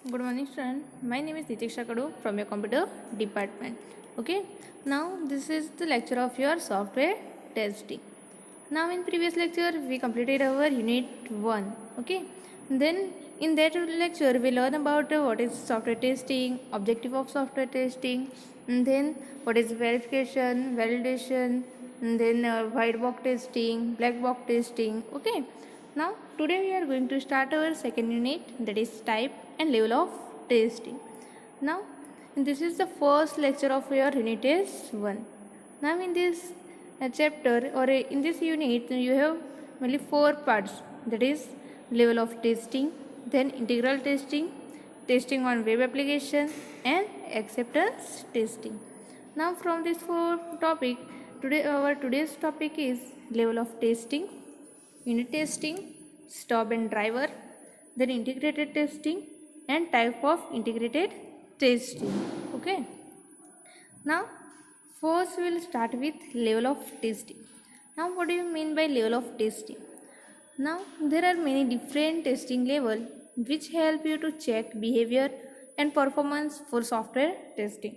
Good morning, student. My name is Nitiksha Kadu from your computer department. Okay. Now this is the lecture of your software testing. Now in previous lecture we completed our unit 1. Okay. Then in that lecture we learn about what is software testing, objective of software testing, and then what is verification, validation, and then white box testing, black box testing. Okay. Now today we are going to start our second unit, that is type and level of testing. Now this is the first lecture of your unit is 1. Now in this chapter or in this unit you have only 4 parts, that is level of testing, then integral testing, testing on web application, and acceptance testing. Now from this 4 topic, today's topic is level of testing, unit testing, stop and driver, then integrated testing, and type of integrated testing. Okay. Now first we will start with level of testing. Now what do you mean by level of testing? Now there are many different testing level which help you to check behavior and performance for software testing.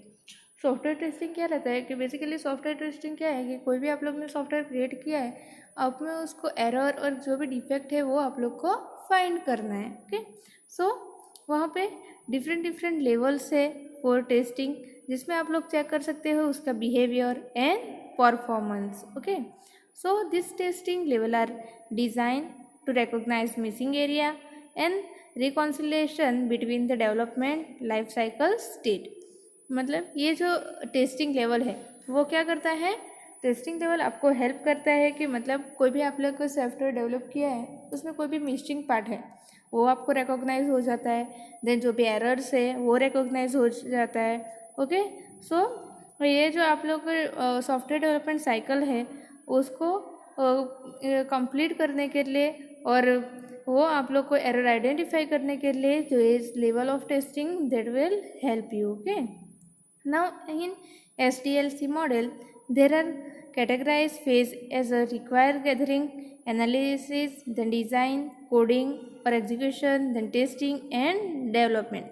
Software testing क्या रहता है कि basically software testing क्या है कि कोई भी आप लोग ने सॉफ्टवेयर क्रिएट किया है, आप में उसको एरर और जो भी डिफेक्ट है वो आप लोग को फाइंड करना है. ओके. सो वहाँ पे डिफरेंट लेवल्स है फॉर टेस्टिंग, जिसमें आप लोग चेक कर सकते हो उसका behaviour and performance. Okay. So this testing level are design to recognise missing area and reconciliation between the development life cycle state. मतलब ये जो टेस्टिंग लेवल है वो क्या करता है, टेस्टिंग लेवल आपको हेल्प करता है कि मतलब कोई भी आप लोग को सॉफ्टवेयर डेवलप किया है उसमें कोई भी मिसिंग पार्ट है वो आपको रिकॉग्नाइज हो जाता है, देन जो भी एरर्स है वो रिकॉग्नाइज हो जाता है. ओके. सो ये जो आप लोग सॉफ्टवेयर डेवलपमेंट साइकिल है उसको कंप्लीट करने के लिए और वो आप लोग को एरर आइडेंटिफाई करने के लिए जो is level of testing that will help you. Okay. Now in SDLC model, there are categorized phase as a require gathering, analysis, then design, coding और execution, then testing and development.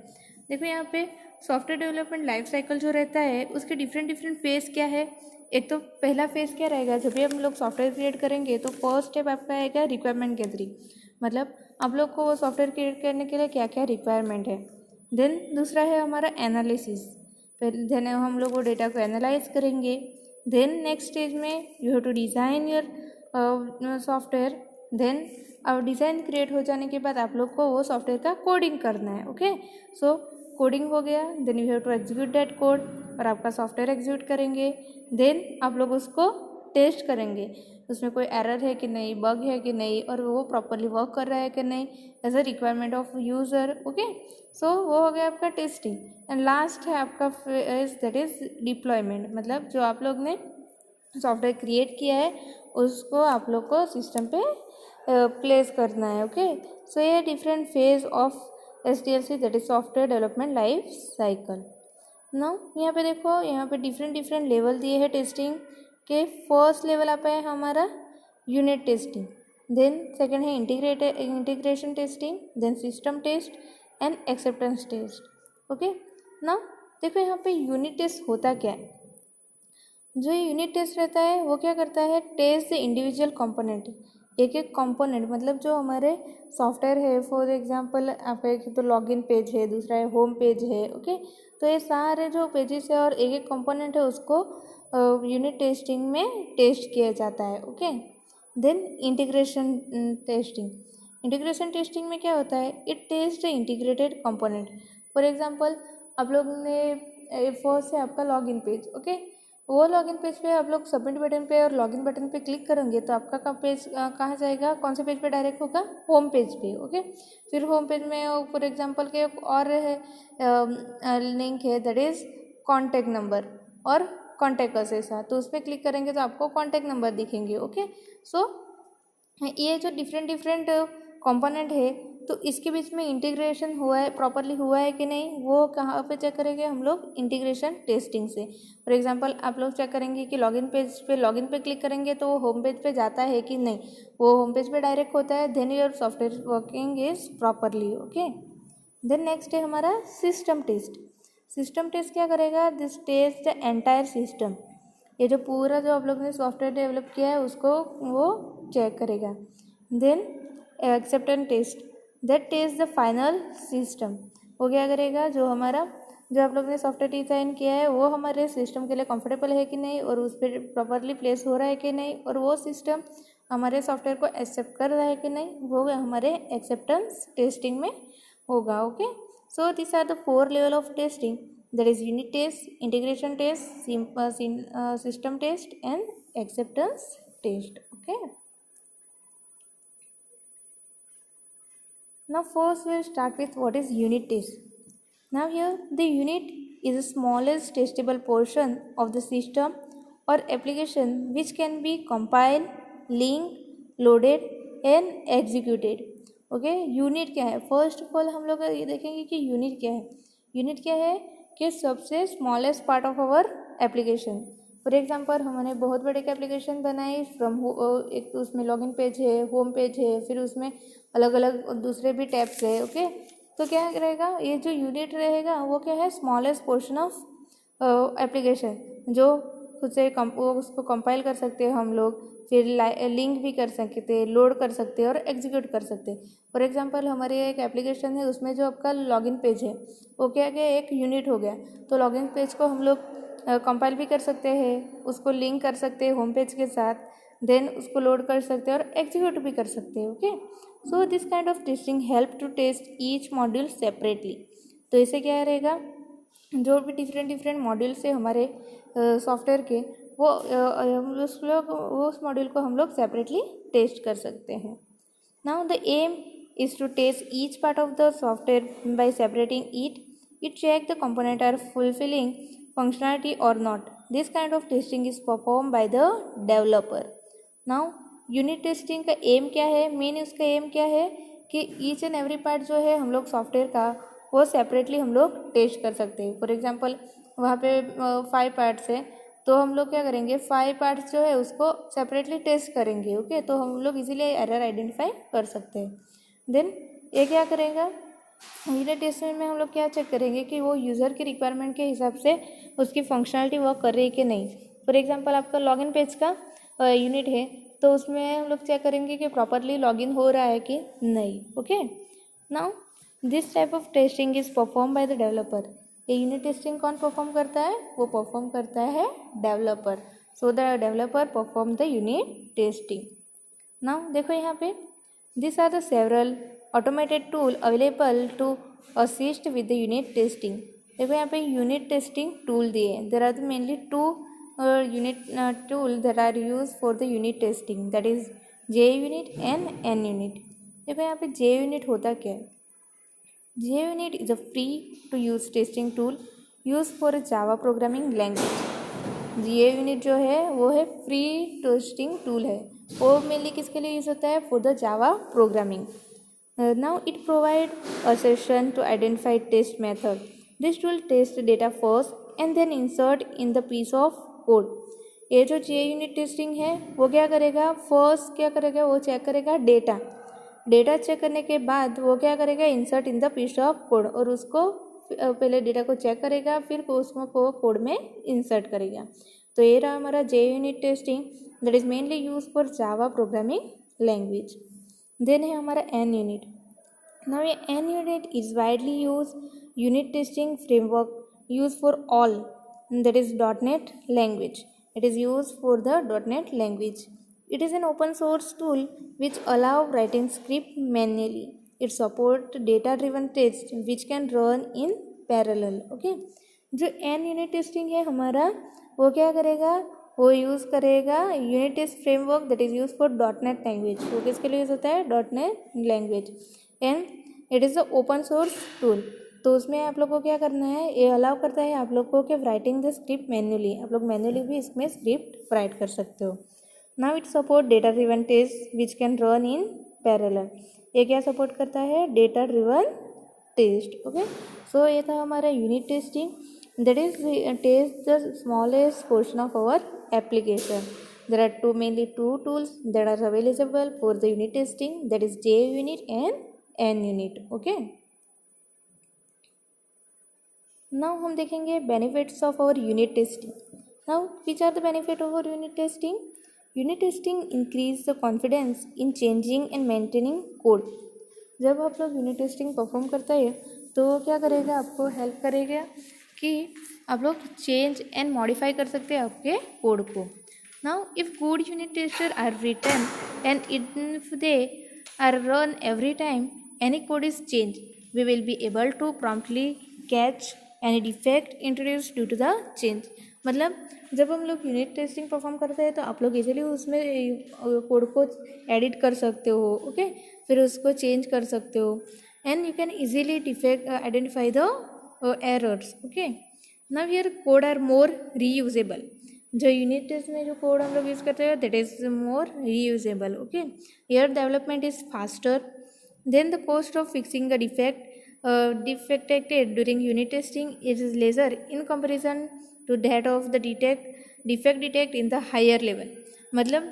देखो यहाँ पे software development life cycle जो रहता है उसके different phase क्या है. एक तो पहला फेज क्या रहेगा, जब भी हम लोग सॉफ्टवेयर क्रिएट करेंगे तो फर्स्ट स्टेप आपका आएगा रिक्वायरमेंट गैदरिंग, मतलब आप लोग को वो सॉफ्टवेयर क्रिएट करने के लिए क्या क्या रिक्वायरमेंट है. देन दूसरा है हमारा एनालिसिस, फिर देन हम लोग वो डेटा को एनालाइज करेंगे. देन नेक्स्ट स्टेज में you have to design your software. Then अब डिज़ाइन क्रिएट हो जाने के बाद आप लोग को वो सॉफ्टवेयर का कोडिंग करना है. ओके. सो कोडिंग हो गया, then you have to execute that code और आपका सॉफ्टवेयर एग्जीक्यूट करेंगे. देन आप लोग उसको टेस्ट करेंगे उसमें कोई एरर है कि नहीं, बग है कि नहीं, और वो प्रॉपरली वर्क कर रहा है कि नहीं as a requirement of user. Okay. So वो हो गया आपका टेस्टिंग. एंड लास्ट है आपका फेज दैट इज़ डिप्लॉयमेंट, मतलब जो आप लोग ने सॉफ्टवेयर क्रिएट किया है उसको आप लोग को सिस्टम पे प्लेस करना है. ओके. सो ये different phase of SDLC that is software development life cycle. No यहाँ पे देखो, यहाँ पे डिफरेंट लेवल दिए हैं टेस्टिंग के. फर्स्ट लेवल आता है हमारा यूनिट टेस्टिंग, देन सेकंड है integration testing, then system test and acceptance test. Okay. ना देखो यहाँ पे यूनिट टेस्ट होता क्या है. जो यूनिट टेस्ट रहता है वो क्या करता है, टेस्ट द इंडिविजुअल कंपोनेंट, एक कंपोनेंट, मतलब जो हमारे सॉफ्टवेयर है. फॉर एग्जांपल आप एक तो लॉगिन पेज है, दूसरा है होम पेज है. ओके. तो ये सारे जो पेजेस है और एक कंपोनेंट है उसको यूनिट टेस्टिंग में टेस्ट किया जाता है. ओके. देन इंटीग्रेशन टेस्टिंग में क्या होता है, it taste the integrated component. For example आप लोग ने फर्स्ट है आपका लॉगिन पेज. ओके. वो लॉगिन पेज पे आप लोग सबमिट बटन पे और लॉगिन बटन पे क्लिक करेंगे तो आपका पेज कहाँ जाएगा, कौन से पेज पे डायरेक्ट होगा, होम पेज पे. ओके. फिर होम पेज में फॉर एग्जांपल के और है लिंक है दैट इज़ कॉन्टैक्ट नंबर और कॉन्टैक्ट अस ऐसा, तो उस पर क्लिक करेंगे तो आपको कॉन्टैक्ट नंबर दिखेंगे. ओके. सो ये जो डिफरेंट कंपोनेंट है तो इसके बीच में इंटीग्रेशन हुआ है, प्रॉपरली हुआ है कि नहीं, वो कहाँ पे चेक करेंगे हम लोग, इंटीग्रेशन टेस्टिंग से. फॉर एग्जांपल आप लोग चेक करेंगे कि लॉगिन पे क्लिक करेंगे तो वो होम पेज पे जाता है कि नहीं, वो होम पेज पे डायरेक्ट होता है, then your software working is properly. Okay. Then next है हमारा सिस्टम टेस्ट। सिस्टम टेस्ट क्या करेगा, this test the entire system, ये जो पूरा जो आप लोग ने सॉफ्टवेयर डेवलप किया है उसको वो चेक करेगा। Then acceptance test, that test the final system, वो क्या करेगा, जो हमारा जो आप लोग ने सॉफ्टवेयर डिज़ाइन किया है वो हमारे सिस्टम के लिए कंफर्टेबल है कि नहीं, और उस पर प्रॉपरली प्लेस हो रहा है कि नहीं, और वो सिस्टम हमारे सॉफ्टवेयर को एक्सेप्ट कर रहा है कि नहीं, वो हमारे एक्सेप्टेंस टेस्टिंग में होगा। Okay, so this are the 4 level of testing, that is unit test, integration test, system test and acceptance test. Okay, now first we'll start with what is unit test. Now here the unit is the smallest testable portion of the system or application which can be compiled, linked, loaded and executed. Okay, unit क्या है, first of all हम लोग ये देखेंगे कि unit क्या है। Unit क्या है कि सबसे smallest part of our application. For example हमने बहुत बड़े का एप्लीकेशन बनाई फ्रॉम एक उसमें लॉगिन पेज है, होम पेज है, फिर उसमें अलग अलग दूसरे भी टैब्स है। ओके, तो क्या रहेगा, ये जो यूनिट रहेगा वो क्या है, स्मॉलेस्ट पोर्शन ऑफ एप्लीकेशन, जो खुद से वो उसको कंपाइल कर सकते हैं हम लोग, फिर लिंक भी कर सकते हैं, लोड कर सकते हैं और एग्जीक्यूट कर सकते हैं। फॉर एग्जांपल हमारे एक एप्लीकेशन है, उसमें जो आपका लॉगिन पेज है वो क्या गया, एक यूनिट हो गया। तो लॉगिन पेज को हम लोग कंपाइल भी कर सकते हैं, उसको लिंक कर सकते हैं होम पेज के साथ, देन उसको लोड कर सकते हैं और एग्जीक्यूट भी कर सकते हैं। Okay, so this kind of testing help to test each module separately. तो इसे क्या रहेगा, जो भी डिफरेंट मॉड्यूल से हमारे सॉफ्टवेयर के वो हम लोग उस मॉड्यूल को हम लोग सेपरेटली टेस्ट कर सकते हैं। Now the aim is to test each part of the software by separating it check the component are fulfilling functionality और not. This kind of testing is perform by the developer. Now unit testing का aim क्या है, main उसका M क्या है कि each and every part जो है हम लोग सॉफ्टवेयर का वो सेपरेटली हम लोग टेस्ट कर सकते हैं। फॉर एग्जांपल वहाँ पे 5 पार्ट्स है, तो हम लोग क्या करेंगे, 5 पार्ट्स जो है उसको सेपरेटली टेस्ट करेंगे। ओके, तो हम लोग इजीली एरर आइडेंटिफाई कर सकते हैं। देन ये क्या करेगा, यूनिट टेस्टिंग में हम लोग क्या चेक करेंगे कि वो यूज़र की रिक्वायरमेंट के हिसाब से उसकी फंक्शनलिटी वर्क कर रही है कि नहीं। फॉर एग्जांपल आपका लॉगिन पेज का यूनिट है, तो उसमें हम लोग चेक करेंगे कि प्रॉपरली लॉगिन हो रहा है कि नहीं। Okay, now this type of testing is perform by the developer. ये यूनिट टेस्टिंग कौन परफॉर्म करता है, वो परफॉर्म करता है developer. So the developer perform the unit testing. Now देखो यहाँ पे this are the several automated tool available to assist with the unit testing. देखो यहाँ पे यूनिट टेस्टिंग टूल दिए हैं। There are mainly 2 unit tool that are used for the unit testing, that is JUnit and NUnit। देखो यहाँ पे JUnit होता क्या है, JUnit is a free to use testing tool used for a Java programming language। JUnit जो है वो है फ्री टेस्टिंग टूल है, वो मेनली किसके लिए यूज़ होता है, for the Java programming. Now it provide a session to identify test method. This tool test data first and then insert in the piece of code. ये जो JUnit testing है वो क्या करेगा, फर्स्ट क्या करेगा, वो चेक करेगा डेटा चेक करने के बाद वो क्या करेगा, insert in the piece of code, और उसको पहले डेटा को चेक करेगा फिर उसको कोड में इंसर्ट करेगा। तो ये रहा हमारा JUnit testing, that is mainly use for Java programming language. Then है हमारा NUnit। नाउ ये NUnit is widely use unit testing framework use for all, that is .NET language. It is used for the .NET language. It is an open source tool which allow writing script manually. It support data driven test which can run in parallel. Okay, जो NUnit testing है हमारा वो क्या करेगा, वो use करेगा unit test framework that is use for .NET language. वो किसके लिए यूज़ होता है, .NET language, and it is a open source tool. तो उसमें आप लोग को क्या करना है, ये अलाउ करता है आप लोग को कि राइटिंग द स्क्रिप्ट मैन्युअली, आप लोग मैन्युअली भी इसमें स्क्रिप्ट राइट कर सकते हो। Now it support data driven test which can run in parallel. ये क्या सपोर्ट करता है, data driven test. Okay, so ये था हमारा unit testing, that is test the smallest portion of our application. There are mainly two tools that are available for the unit testing, that is JUnit and NUnit. Okay. Now हम देखेंगे benefits of our unit testing. Now which are the benefit of our unit testing? Unit testing increase the confidence in changing and maintaining code. जब आप लोग unit testing perform करते हैं तो क्या करेगा, आपको हेल्प करेगा कि आप लोग चेंज एंड मॉडिफाई कर सकते हैं आपके कोड को. Now if good unit tester are written and if they are run every time any code is change, we will be able to promptly catch any defect introduce due to the change. मतलब जब हम लोग unit testing perform करते हैं तो आप लोग easily उसमें कोड को एडिट कर सकते हो. ओके, फिर उसको चेंज कर सकते हो and you can easily defect identify the errors. Okay, now here code are more reusable. जो यूनिट टेस्ट में जो कोड हम लोग यूज़ करते हैं that is more reusable. Okay, here development is faster then the cost of fixing the defect defected during unit testing it is lesser in comparison to that of the defect detect in the higher level. मतलब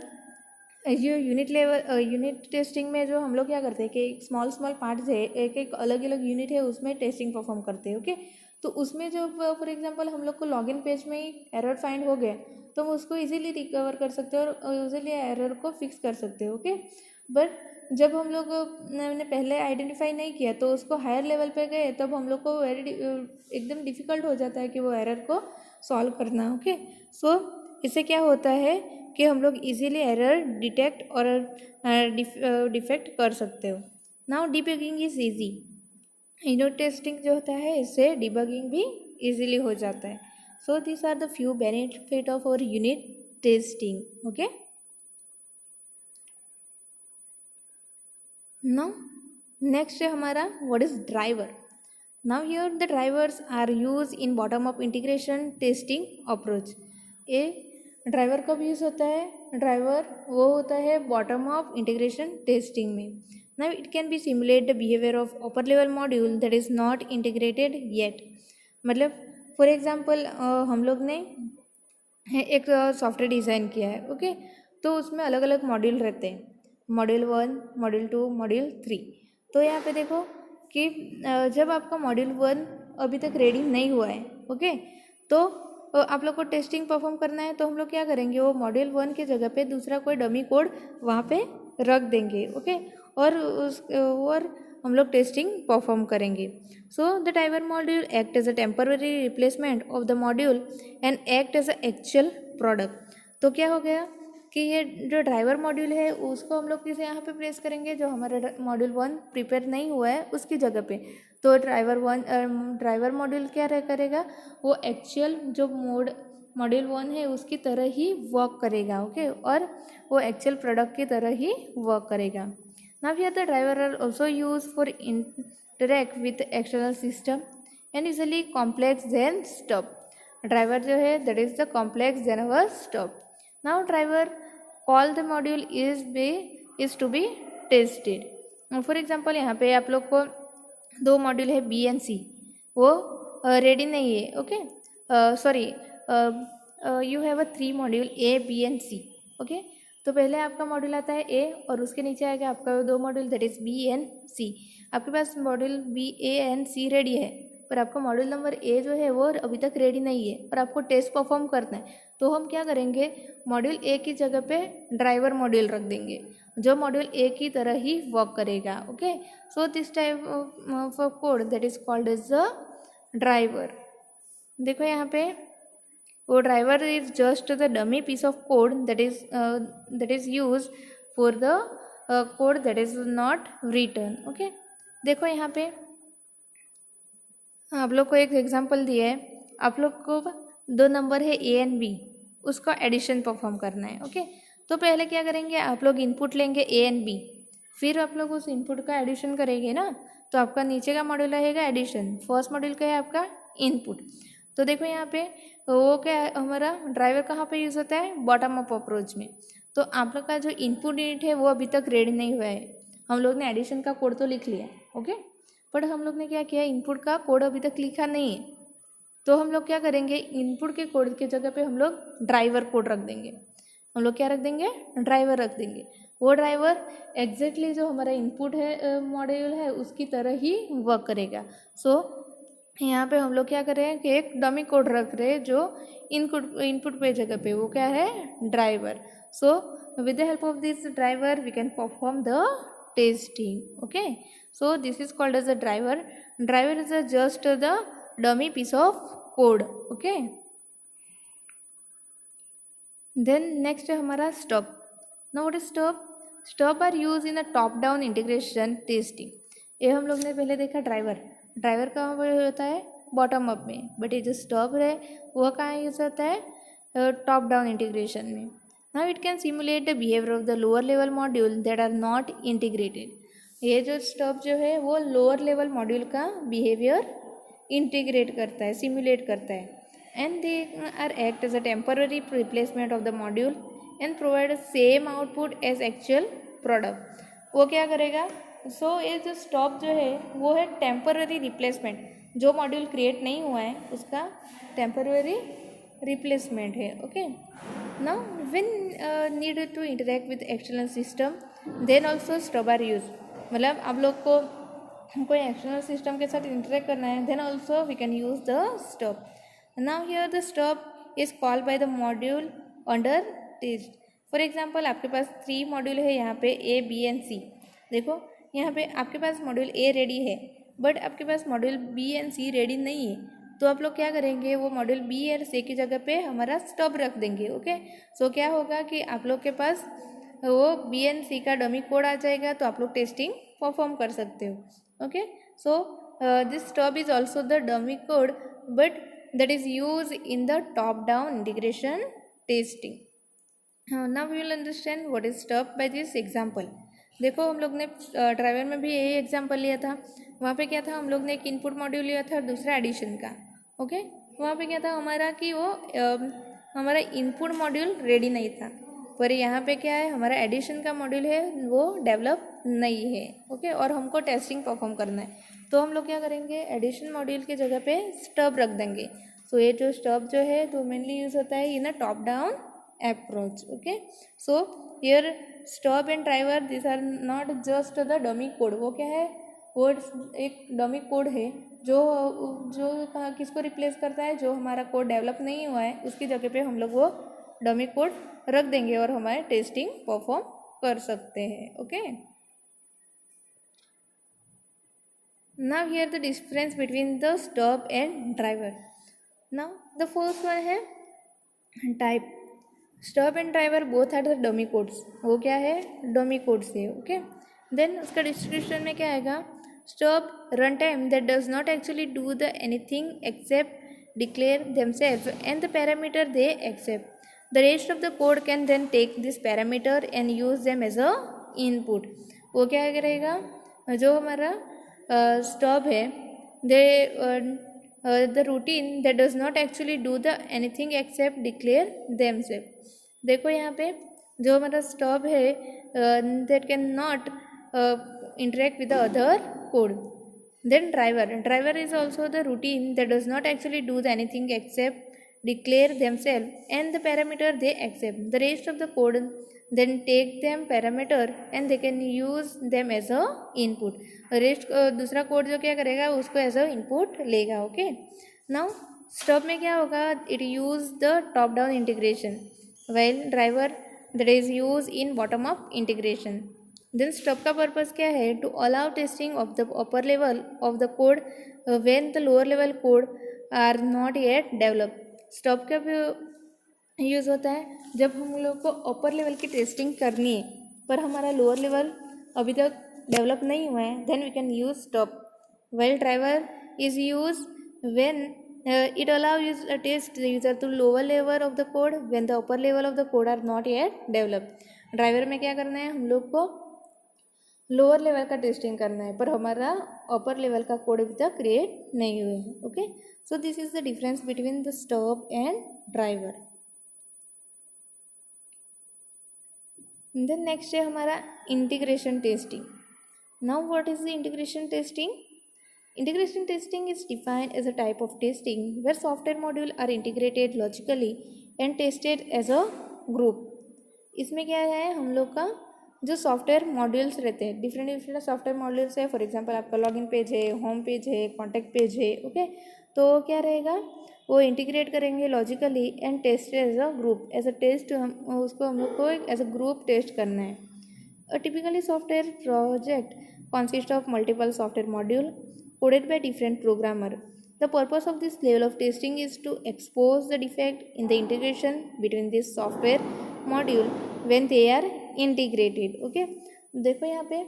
जो unit testing में जो हम लोग क्या करते हैं कि स्मॉल पार्ट्स है, एक एक अलग अलग यूनिट है, उसमें टेस्टिंग परफॉर्म करते हैं. ओके, तो उसमें जो फॉर एग्जांपल हम लोग को लॉगिन पेज में ही एरर फाइंड हो गया तो हम उसको इजीली रिकवर कर सकते हैं और इजीली एरर को फिक्स कर सकते हैं. ओके, बट जब हम लोग ने पहले आइडेंटिफाई नहीं किया तो उसको हायर लेवल पे गए तब हम लोग को एकदम डिफ़िकल्ट हो जाता है कि वो एरर को सॉल्व करना. ओके, सो इससे क्या होता है कि हम लोग इजीली एरर डिटेक्ट और डिफेक्ट कर सकते हो. Now debugging is easy. Unit testing जो होता है इससे डिबगिंग भी इजीली हो जाता है. So this are the few benefit of our unit testing. Okay, now next है हमारा what is driver. Now here the drivers are use in bottom up integration testing approach. A driver कब use होता है? Driver वो होता है bottom up integration testing में. Now it can be simulate the behaviour of upper level module that is not integrated yet. मतलब for example हम लोग ने एक सॉफ्टवेयर डिज़ाइन किया है. ओके, तो उसमें अलग अलग मॉड्यूल रहते हैं, मॉड्यूल 1, मॉड्यूल 2, मॉड्यूल 3. तो यहाँ पे देखो कि जब आपका मॉड्यूल 1 अभी तक रेडी नहीं हुआ है, ओके, तो आप लोग को टेस्टिंग परफॉर्म करना है तो हम लोग क्या करेंगे, वो मॉड्यूल 1 की जगह पे दूसरा कोई डमी कोड वहाँ पे रख देंगे. ओके, और हम लोग टेस्टिंग परफॉर्म करेंगे. So the driver module act as a temporary replacement of the module and act as a actual product. तो क्या हो गया कि ये जो ड्राइवर मॉड्यूल है उसको हम लोग किसे यहाँ पे प्लेस करेंगे, जो हमारा मॉड्यूल 1 प्रिपेयर नहीं हुआ है उसकी जगह पे. तो ड्राइवर मॉड्यूल क्या करेगा, वो एक्चुअल जो मॉड्यूल 1 है उसकी तरह ही वर्क करेगा. ओके, और वो एक्चुअल प्रोडक्ट की तरह ही वर्क करेगा. Now here the driver are also use for interact with external system and usually complex than stop. Driver जो है that is the complex than our stop. Now driver call the module is to be tested. For example यहाँ पे आप लोग को 2 module है B and सी, वो ready नहीं है. Okay, sorry, you have a 3 module A B and C. Okay, तो पहले आपका मॉड्यूल आता है ए और उसके नीचे आएगा आपका 2 module that is B and C. आपके पास module B A and C ready है पर आपका मॉड्यूल नंबर ए जो है वो अभी तक रेडी नहीं है और आपको टेस्ट परफॉर्म करना है. तो हम क्या करेंगे, मॉड्यूल ए की जगह पे ड्राइवर मॉड्यूल रख देंगे जो मॉड्यूल ए की तरह ही वर्क करेगा. Okay, so this type of code that is called as the driver. देखो यहाँ पे वो driver is just the dummy piece of code that is use for the code that is not return. Okay, देखो यहाँ पे आप लोग को एक एग्जांपल दिया है, आप लोग को 2 नंबर है ए एंड बी, उसका एडिशन परफॉर्म करना है. ओके, तो पहले क्या करेंगे, आप लोग इनपुट लेंगे ए एंड बी, फिर आप लोग उस इनपुट का एडिशन करेंगे ना, तो आपका नीचे का मॉड्यूल रहेगा एडिशन, फर्स्ट मॉड्यूल का है आपका इनपुट. तो देखो यहाँ पे वो क्या है, हमारा ड्राइवर कहाँ पे यूज़ होता है, बॉटम अप अप्रोच में. तो आप लोग का जो इनपुट यूनिट है वो अभी तक रेडी नहीं हुआ है. हम लोग ने एडिशन का कोड तो लिख लिया. ओके, बट हम लोग ने क्या किया, इनपुट का कोड अभी तक लिखा नहीं है. तो हम लोग क्या करेंगे, इनपुट के कोड की जगह पे हम लोग ड्राइवर कोड रख देंगे. हम लोग क्या रख देंगे, ड्राइवर रख देंगे. वो ड्राइवर एग्जैक्टली जो हमारा इनपुट है मॉड्यूल है उसकी तरह ही वर्क करेगा. सो यहाँ पे हम लोग क्या कर रहे हैं कि एक डमी कोड रख रहे हैं जो इनपुट पे जगह पे, वो क्या है, driver. So with the help of this driver we can perform the testing. Okay, so this is called as a driver. Driver is just the dummy piece of code. Okay, then next है हमारा stub. Now what is stub? Stub are use in a top down integration testing. ये हम लोग ने पहले देखा driver. Driver कहाँ पर होता है, बॉटम अप में, बट ये जो स्टब है वो कहाँ यूज होता है, टॉप डाउन इंटीग्रेशन में. Now it can simulate the behaviour of the lower level module that are not integrated. ये जो स्टब जो है वो लोअर लेवल मॉड्यूल का बिहेवियर इंटीग्रेट करता है, सिमुलेट करता है, and they are act as a temporary replacement of the module and provide the same output as actual product. वो क्या करेगा, ये जो स्टॉप जो है वो है टेम्पररी रिप्लेसमेंट. जो मॉड्यूल क्रिएट नहीं हुआ है उसका टेम्पररी रिप्लेसमेंट है. Okay, now when needed to interact with external system then also stop are use. मतलब आप लोग को कोई एक्सटर्नल सिस्टम के साथ इंटरेक्ट करना है, then also we can use the stop. Now here the stub is called by the module under test. For example, आपके पास 3 मॉड्यूल है यहाँ पे A, B and C. देखो यहाँ पे आपके पास मॉड्यूल A रेडी है, बट आपके पास module B and C ready नहीं है. तो आप लोग क्या करेंगे, वो मॉड्यूल B और C की जगह पे हमारा स्टब रख देंगे. ओके, सो क्या होगा कि आप लोग के पास वो B एंड C का डमी कोड आ जाएगा, तो आप लोग टेस्टिंग परफॉर्म कर सकते हो. Okay, so this stub is also the dummy code but that is used in the top down integration testing. Now we will understand what is stub by this example. देखो हम लोग ने driver में भी यही एग्जांपल लिया था. वहाँ पे क्या था, हम लोग ने एक इनपुट मॉड्यूल लिया था और दूसरा एडिशन का. ओके, वहाँ पे क्या था हमारा कि वो हमारा इनपुट मॉड्यूल रेडी नहीं था, पर यहाँ पे क्या है, हमारा एडिशन का मॉड्यूल है वो डेवलप नहीं है. ओके, और हमको टेस्टिंग परफॉर्म करना है, तो हम लोग क्या करेंगे, एडिशन मॉड्यूल की जगह पे स्टब रख देंगे. सो ये जो स्टब जो है तो मेनली यूज होता है in a top down approach. Okay, so here stub and driver this are not just the dummy code. वो क्या है, वो एक डमी कोड है जो जो किसको रिप्लेस करता है, जो हमारा कोड डेवलप नहीं हुआ है उसकी जगह पे हम लोग वो डमी कोड रख देंगे और हमारे टेस्टिंग परफॉर्म कर सकते हैं. Okay, now here the difference between the stub and driver. Now the first one है type. Stub and driver both are the dummy codes. वो क्या है, डमी कोड्स है. ओके, देन उसका डिस्क्रिप्शन में क्या आएगा, stub run time that does not actually do the anything except declare themselves and the parameter they accept. The rest of the code can then take this parameter and use them as a input. वो क्या करेगा, जो हमारा stub है, they the routine that does not actually do the anything except declare themselves. देखो यहाँ पे जो हमारा स्टब है that can not interact with the other code. Then driver is also the routine that does not actually do the anything except declare themselves and the parameter they accept. The rest of the code then take them parameter and they can use them as a input. Rest दूसरा code जो क्या करेगा उसको as a input लेगा. Okay, now stub में क्या होगा, it use the top down integration while driver that is use in bottom up integration. Then stub का पर्पज़ क्या है, to allow testing of the upper level of the code when the lower level code are not yet develop. Stub का भी use होता है जब हम लोग को अपर लेवल की टेस्टिंग करनी है पर हमारा लोअर लेवल अभी तक डेवलप नहीं हुआ है, then we can use stub. Well driver is use when it allows you to test the user to lower level of the code when the upper level of the code are not yet developed. Driver में क्या करना है, हम लोग को lower level का testing करना है पर हमारा अपर लेवल का कोड अभी तक क्रिएट नहीं हुए हैं. Okay, so this is the difference between the stub and driver. Then next है हमारा integration testing. Now what is the integration testing? Integration testing is defined as a type of testing where software modules are integrated logically and tested as a group. इसमें क्या है, हम लोग का जो software modules रहते हैं, डिफरेंट डिफरेंट सॉफ्टवेयर मॉड्यूल्स है। फॉर एग्जांपल आपका लॉगिन पेज है, होम पेज है, कॉन्टैक्ट पेज है, ओके। तो क्या रहेगा, वो इंटीग्रेट करेंगे logically and test as a group, as a test हम लोग को एज अ ग्रुप टेस्ट करना है। Uh typically software project consist of multiple software module coded by different programmer. The purpose of this level of testing is to expose the defect in the integration between this software module when they are integrated. Okay, देखो यहाँ पे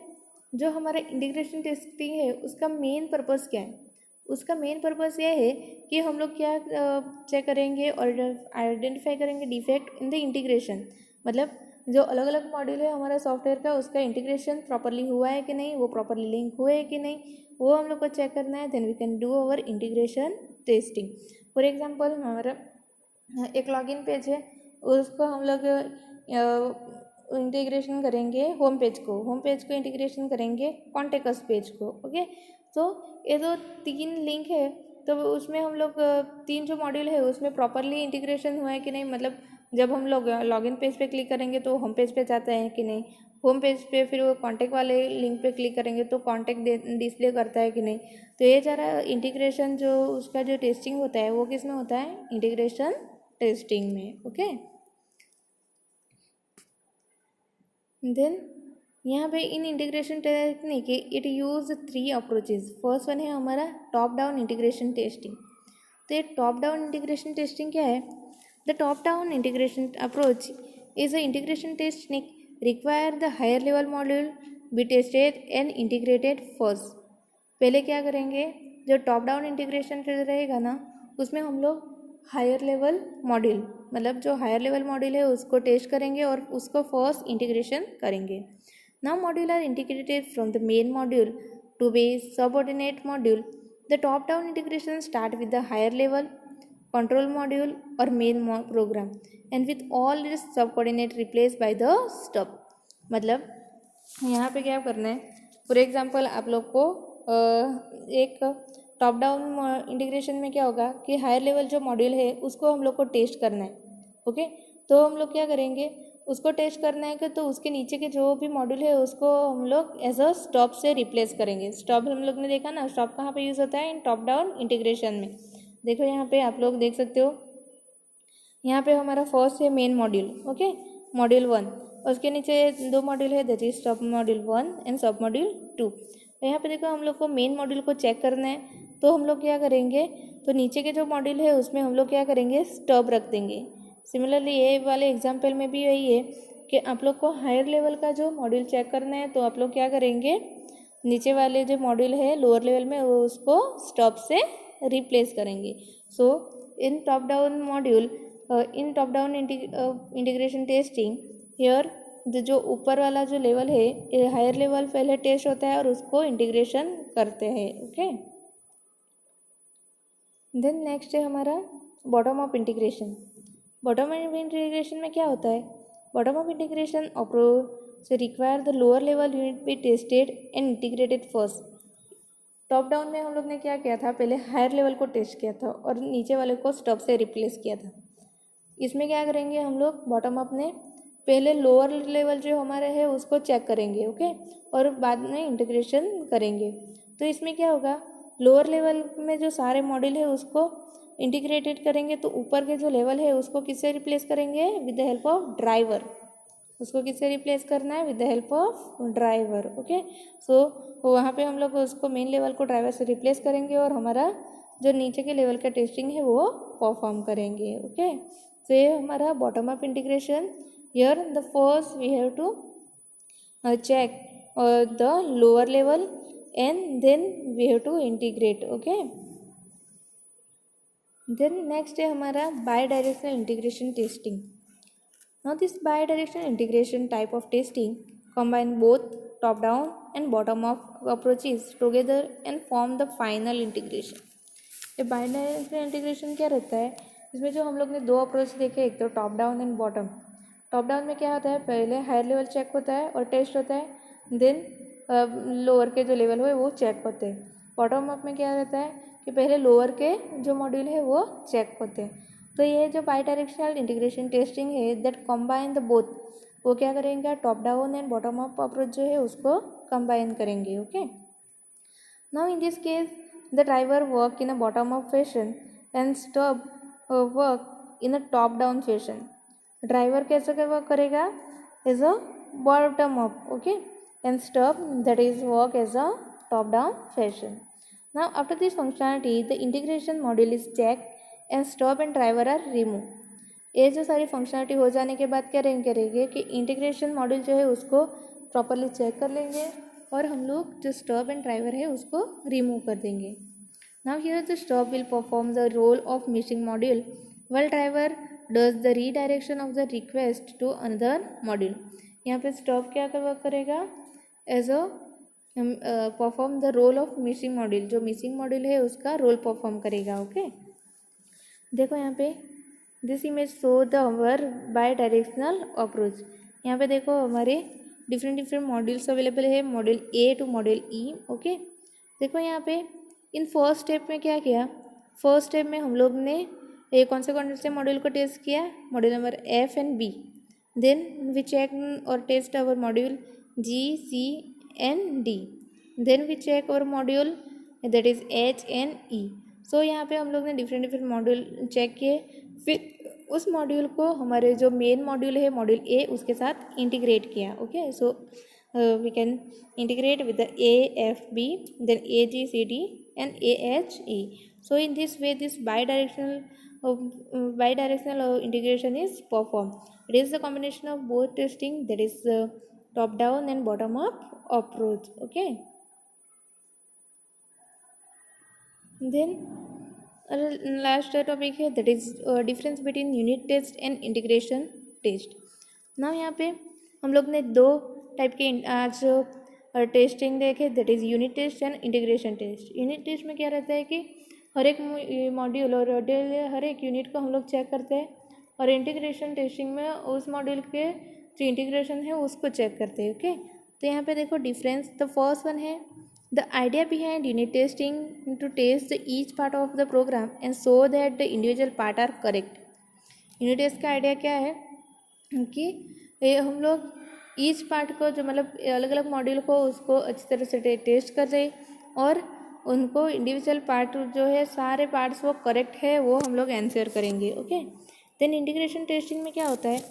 जो हमारा integration testing है उसका main purpose क्या है। उसका मेन पर्पस यह है कि हम लोग क्या चेक करेंगे और आइडेंटिफाई करेंगे डिफेक्ट इन द इंटीग्रेशन, मतलब जो अलग अलग मॉड्यूल है हमारा सॉफ्टवेयर का उसका इंटीग्रेशन प्रॉपरली हुआ है कि नहीं, वो प्रॉपरली लिंक हुए है कि नहीं, वो हम लोग को चेक करना है। Then we can do our integration testing. For example हमारा एक लॉगिन पेज है, उसको हम लोग इंटीग्रेशन करेंगे होम पेज को इंटीग्रेशन करेंगे कॉन्टेक्ट पेज को, ओके। तो ये जो 3 लिंक है तो उसमें हम लोग 3 जो मॉड्यूल है उसमें प्रॉपरली इंटीग्रेशन हुआ है कि नहीं, मतलब जब हम लोग लॉगिन पेज पे क्लिक करेंगे तो होम पेज पे जाता है कि नहीं, होम पेज पे फिर वो कॉन्टैक्ट वाले लिंक पे क्लिक करेंगे तो कॉन्टैक्ट डिस्प्ले करता है कि नहीं। तो ये सारा इंटीग्रेशन जो उसका जो टेस्टिंग होता है वो किस में होता है, इंटीग्रेशन टेस्टिंग में, ओके। देन यहाँ पे in integration technique it use 3 approaches. First one है हमारा टॉप डाउन इंटीग्रेशन टेस्टिंग। तो ये टॉप डाउन इंटीग्रेशन टेस्टिंग क्या है, the top down integration approach is a integration technique require the higher level module be tested and integrated first. पहले क्या करेंगे, जो टॉप डाउन इंटीग्रेशन रहेगा ना उसमें हम लोग हायर लेवल मॉड्यूल, मतलब जो हायर लेवल मॉड्यूल है उसको टेस्ट करेंगे और उसको फर्स्ट इंटीग्रेशन करेंगे। Now module are integrated from the main module to be subordinate module. The top down integration start with the higher level control module or main program and with all its subcoordinate replaced by the stub। मतलब यहाँ पे क्या करना है, for example आप लोग को एक टॉप डाउन इंटीग्रेशन में क्या होगा कि हायर लेवल जो मॉड्यूल है उसको हम लोग को टेस्ट करना है, ओके। तो हम लोग क्या करेंगे, उसको टेस्ट करना है कि तो उसके नीचे के जो भी मॉड्यूल है उसको हम लोग एज अ स्टॉप से रिप्लेस करेंगे। स्टॉप हम लोग ने देखा ना, स्टॉप कहाँ पे यूज़ होता है, इन टॉप डाउन इंटीग्रेशन में। देखो यहाँ पे आप लोग देख सकते हो, यहाँ पे हमारा फर्स्ट है मेन मॉड्यूल, ओके, मॉड्यूल 1, उसके नीचे 2 मॉड्यूल है दैट इज सब मॉड्यूल 1 एंड सब मॉड्यूल 2। तो यहाँ पे देखो हम लोग को मेन मॉड्यूल को चेक करना है, तो हम लोग क्या करेंगे, तो नीचे के जो मॉड्यूल है उसमें हम लोग क्या करेंगे, स्टॉप रख देंगे। सिमिलरली ये वाले एग्जाम्पल में भी यही है कि आप लोग को हायर लेवल का जो मॉड्यूल चेक करना है तो आप लोग क्या करेंगे, नीचे वाले जो मॉड्यूल है लोअर लेवल में वो उसको स्टॉप से रिप्लेस करेंगे। So in top down module in top down integration testing here जो ऊपर वाला जो लेवल है हायर लेवल पहले टेस्ट होता है और उसको इंटीग्रेशन करते हैं, ओके। देन नेक्स्ट है हमारा bottom up integration. Bottom up integration में क्या होता है, bottom up integration approach require the lower level unit B tested and integrated first. Top down में हम लोग ने क्या किया था, पहले हायर लेवल को टेस्ट किया था और नीचे वाले को स्टॉप से रिप्लेस किया था। इसमें क्या करेंगे हम लोग, बॉटम अप ने पहले लोअर लेवल जो हमारे है उसको चेक करेंगे, ओके, और बाद में इंटीग्रेशन करेंगे। तो इसमें क्या होगा, लोअर लेवल में जो सारे मॉड्यूल है उसको इंटीग्रेटेड करेंगे, तो ऊपर के जो लेवल है उसको किससे रिप्लेस करेंगे, with the help of driver. उसको किससे रिप्लेस करना है, with the help of driver, okay. So वहाँ पे हम लोग उसको मेन लेवल को ड्राइवर से रिप्लेस करेंगे और हमारा जो नीचे के लेवल का टेस्टिंग है वो परफॉर्म करेंगे, ओके। तो ये हमारा bottom up integration. Here the first we have to check the lower level and then we have to integrate, okay। then next है हमारा bidirectional integration testing। now this bidirectional integration type of testing combine both top down and bottom up approaches together and form the final integration। ये bidirectional integration क्या रहता है, इसमें जो हम लोग ने 2 अप्रोच देखे, एक तो top down and bottom. Top down में क्या होता है, पहले हायर लेवल चेक होता है और टेस्ट होता है, देन लोअर के जो लेवल हो वो चेक होते हैं। बॉटम अप में क्या रहता है कि पहले लोअर के जो मॉड्यूल है वो चेक होते हैं। तो ये जो बाई डायरेक्शनल इंटीग्रेशन टेस्टिंग है दैट कॉम्बाइन द बोथ वो क्या करेंगे, top down and bottom up approach जो है उसको कंबाइन करेंगे. Okay, now in this case the driver work in a bottom up fashion and stop work in a top down fashion. Driver कैसे work करेगा, as a bottom up. Okay, and stop that is work as a top down fashion. Now after this functionality the integration module is checked and stop and driver are removed. ये जो सारी functionality हो जाने के बाद क्या करेंगे कि इंटीग्रेशन मॉड्यूल जो है उसको प्रॉपरली चेक कर लेंगे और हम लोग जो स्टॉप एंड ड्राइवर है उसको रिमूव कर देंगे. Now here the stop will perform the role of missing module while driver does the redirection of the request to another module. यहाँ पे स्टॉप क्या करेगा, as a perform the role of missing module. जो missing module है उसका role perform करेगा. Okay, देखो यहाँ पे this image show the our bidirectional approach. यहाँ पे देखो हमारे डिफरेंट मॉड्यूल्स अवेलेबल है, module A to module E. Okay, देखो यहाँ पे इन फर्स्ट स्टेप में क्या किया, फर्स्ट स्टेप में हम लोग ने कौन से मॉड्यूल को टेस्ट किया, module number F and B. Then we check और test our module G C and D. Then we check our module that is H and E. So यहाँ पे हम लोग ने डिफरेंट मॉड्यूल चेक किए, फिर उस मॉड्यूल को हमारे जो मेन मॉड्यूल है मॉड्यूल ए उसके साथ इंटीग्रेट किया. Okay, so we can integrate with the A F B, then A G C D and A H E. So in this way this bidirectional integration is performed. It is the combination of both testing, that is top down and bottom up approach. Okay, then last topic है that is difference between unit test and integration test. now यहाँ पे हम लोग ने दो type के आज testing देखे, that is unit test and integration test. Unit test में क्या रहता है कि हर एक मॉड्यूल और हर एक यूनिट को हम लोग चेक करते हैं, और इंटीग्रेशन टेस्टिंग में उस मॉड्यूल के जो इंटीग्रेशन है उसको चेक करते हैं. ओके, तो यहाँ पे देखो डिफरेंस. द फर्स्ट वन है the idea behind unit testing to test the each part of the program and so that the individual part are correct. Unit test का आइडिया क्या है कि हम लोग ईच पार्ट को जो मतलब अलग अलग मॉड्यूल को उसको अच्छी तरह से टेस्ट कर रहे और उनको इंडिविजुअल पार्ट जो है सारे पार्ट्स वो करेक्ट है वो हम लोग आंसर करेंगे. ओके, देन इंटीग्रेशन टेस्टिंग में क्या होता है,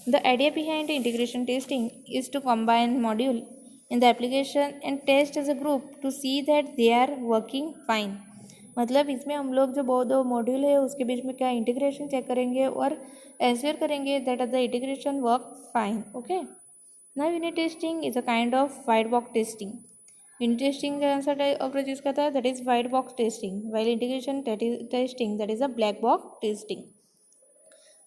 the idea behind integration testing is to combine module in the application and test as a group to see that they are working fine. मतलब इसमें हम लोग जो दो मॉड्यूल है उसके बीच में क्या इंटीग्रेशन चेक करेंगे और आंसर करेंगे that the integration work fine. Okay, now unit testing is a kind of white box testing. Unit testing का आंसर अप्रोच यूज करता है that is white box testing, while integration testing that is a black box testing.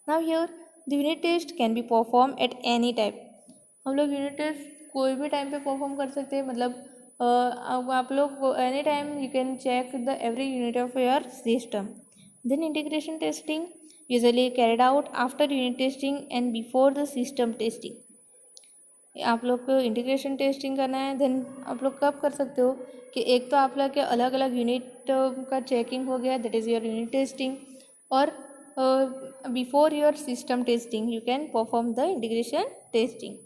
Now here the unit test can be perform at any time. हम लोग unit test कोई भी time पे perform कर सकते हैं, मतलब आप लोग any time you can check the every unit of your system. Then integration testing usually carried out after unit testing and before the system testing. आप लोग को इंटीग्रेशन टेस्टिंग करना है, देन आप लोग कब कर सकते हो कि एक तो आप लोग के अलग अलग यूनिट का चेकिंग हो गया, that is your unit testing, और before your system testing you can perform the integration testing.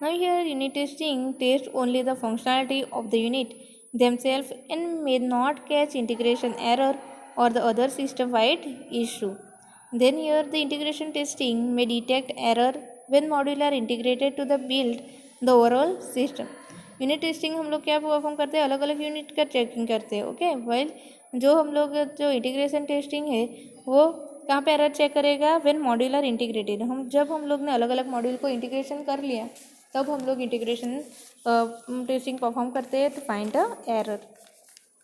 Now here unit testing tests only the functionality of the unit themselves and may not catch integration error or the other system-wide issue. Then here the integration testing may detect error when module are integrated to the build the overall system. Unit testing हम लोग क्या perform करते हैं, अलग अलग unit का checking करते हैं. ओके, वाइल जो हम लोग जो इंटीग्रेशन टेस्टिंग है वो कहाँ पे एरर चेक करेगा, व्हेन मॉड्यूल आर इंटीग्रेटेड. जब हम लोग ने अलग अलग मॉड्यूल को इंटीग्रेशन कर लिया तब हम लोग इंटीग्रेशन टेस्टिंग परफॉर्म करते हैं to find the error.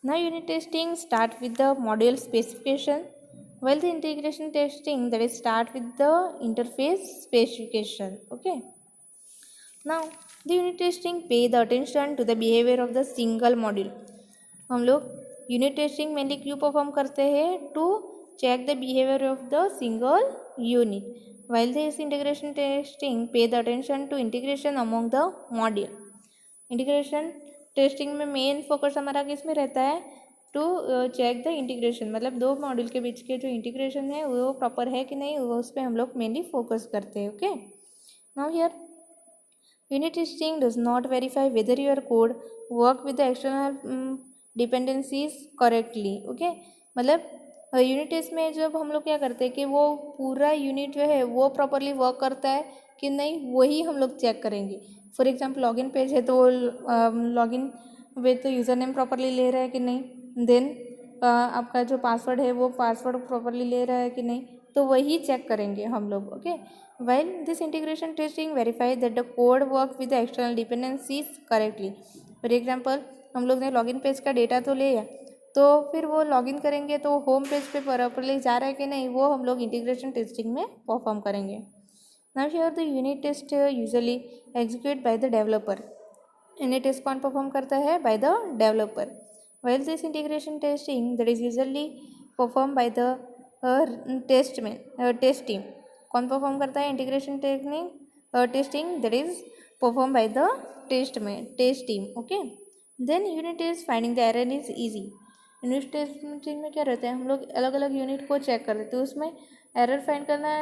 Now unit testing start with the module specification, while the integration testing that is start with the interface specification. Okay. Now the unit testing pay the attention to the behavior of the single module. हम लोग unit testing mainly क्यों perform करते हैं, to check the behaviour of the single unit, while this integration testing pay the attention to integration among the module. Integration testing में main focus हमारा किस में रहता है, टू चेक द इंटीग्रेशन, मतलब दो मॉड्यूल के बीच के जो इंटीग्रेशन है वो प्रॉपर है कि नहीं, वो उस पर हम लोग मेनली फोकस करते हैं. Okay, Now here unit testing does not verify whether your code work with the external dependencies correctly. Okay, मतलब यूनिट टेस्ट में जब हम लोग क्या करते हैं कि वो पूरा यूनिट जो है वो प्रॉपरली वर्क करता है कि नहीं, वही हम लोग चेक करेंगे. फॉर एग्जांपल लॉगिन पेज है तो login with user name properly ले रहा है कि नहीं, देन आपका जो पासवर्ड है वो पासवर्ड प्रॉपरली ले रहा है कि नहीं, तो वही चेक करेंगे हम लोग. Okay, while this integration testing verifies that the code works with the external dependencies correctly. For example हम लोग ने लॉगिन पेज का डेटा तो लिया, तो फिर वो लॉगिन करेंगे तो होम पेज पे प्रॉपरली जा रहा है कि नहीं, वो हम लोग इंटीग्रेशन टेस्टिंग में परफॉर्म करेंगे. Now here the unit test usually execute by the developer. Unit test कौन परफॉर्म करता है? By the developer. while this integration testing that is usually performed by the test team. कौन perform करता है integration testing? That is perform by the test team. Okay, then unit test finding the error is easy. Unit testing में क्या रहता है, हम लोग अलग अलग यूनिट को चेक कर देते हैं, उसमें एरर फाइंड करना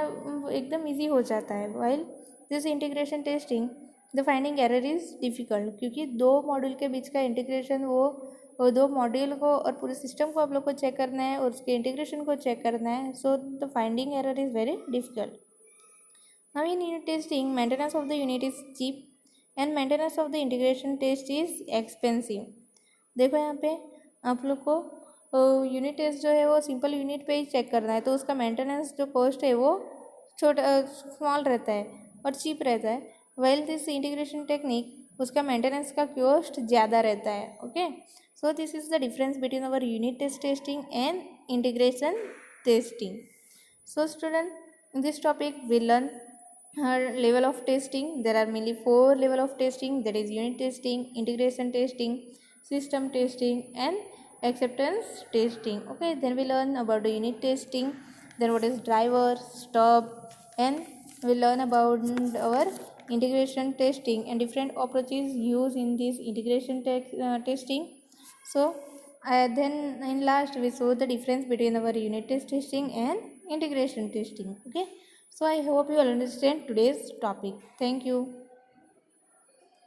एकदम ईजी हो जाता है. While this integration testing the finding error is difficult, क्योंकि दो मॉड्यूल के बीच का इंटीग्रेशन, वो दो मॉड्यूल को और पूरे सिस्टम को आप लोग को चेक करना है और उसके इंटीग्रेशन को चेक करना है. So the finding error is very difficult. Now in unit testing, maintenance of the unit is cheap and maintenance of the integration test is expensive. देखो यहाँ पे आप लोग को यूनिट टेस्ट जो है वो सिंपल यूनिट पे ही चेक करना है, तो उसका मेंटेनेंस जो कॉस्ट है वो छोटा स्मॉल रहता है और चीप रहता है. वाइल दिस इंटीग्रेशन टेक्निक उसका मेंटेनेंस का कॉस्ट ज़्यादा रहता है. Okay, so this is the difference between our unit test testing and integration testing. So student, in this topic we learn level of testing. There are mainly 4 level of testing, that is unit testing, integration testing, system testing and acceptance testing. Okay, then we learn about the unit testing, then what is driver, stub, and we learn about our integration testing and different approaches used in this integration testing. So then in last we saw the difference between our unit test testing and integration testing. Okay, so I hope you all understand today's topic. Thank you.